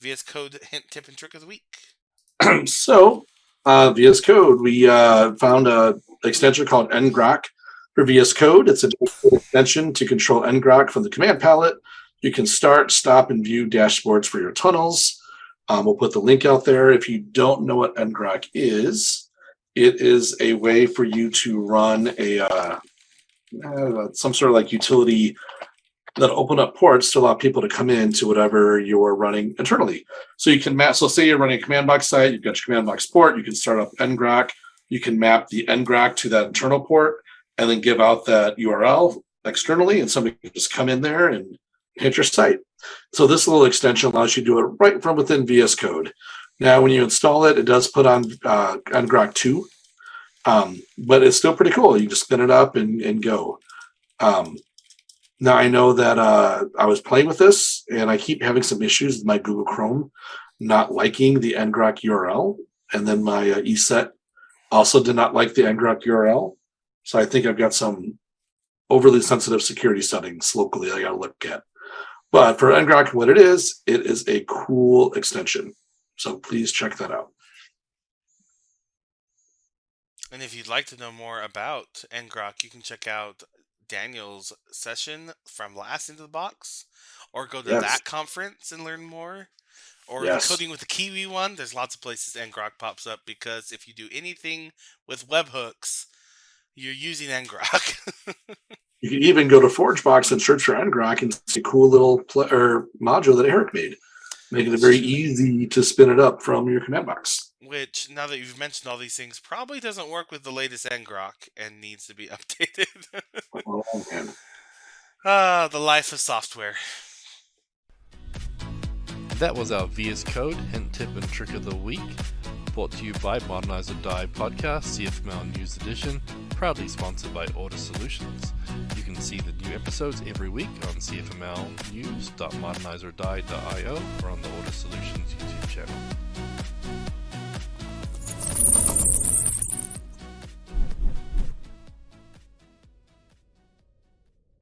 VS Code hint, tip, and trick of the week. So, VS Code, we found an extension called Ngrok for VS Code. It's an extension to control Ngrok from the command palette. You can start, stop, and view dashboards for your tunnels. We'll put the link out there. If you don't know what Ngrok is, it is a way for you to run some sort of like utility that open up ports to allow people to come in to whatever you're running internally. So you can map, so say you're running a command box site, you've got your command box port, you can start up Ngrok, you can map the Ngrok to that internal port and then give out that URL externally, and somebody can just come in there and hit your site. So this little extension allows you to do it right from within VS Code. Now, when you install it, it does put on Ngrok 2, but it's still pretty cool. You just spin it up and go. Now, I know that I was playing with this, and I keep having some issues with my Google Chrome not liking the Ngrok URL, and then my ESET also did not like the Ngrok URL. So I think I've got some overly sensitive security settings locally I got to look at. But for Ngrok, what it is a cool extension. So please check that out. And if you'd like to know more about Ngrok, you can check out Daniel's session from last Into the Box, or go to that conference and learn more, or the Coding with the Kiwi one. There's lots of places Ngrok pops up, because if you do anything with webhooks, you're using Ngrok. You can even go to ForgeBox and search for Ngrok and see a cool little module that Eric made, making it very easy to spin it up from your command box. Which, now that you've mentioned all these things, probably doesn't work with the latest Ngrok and needs to be updated. Oh, man. The life of software. That was our VS Code hint, tip, and trick of the week. Brought to you by Modernize or Die podcast, CFML News Edition, proudly sponsored by Order Solutions. You can see the new episodes every week on cfmlnews.modernizeordie.io or on the Order Solutions YouTube channel.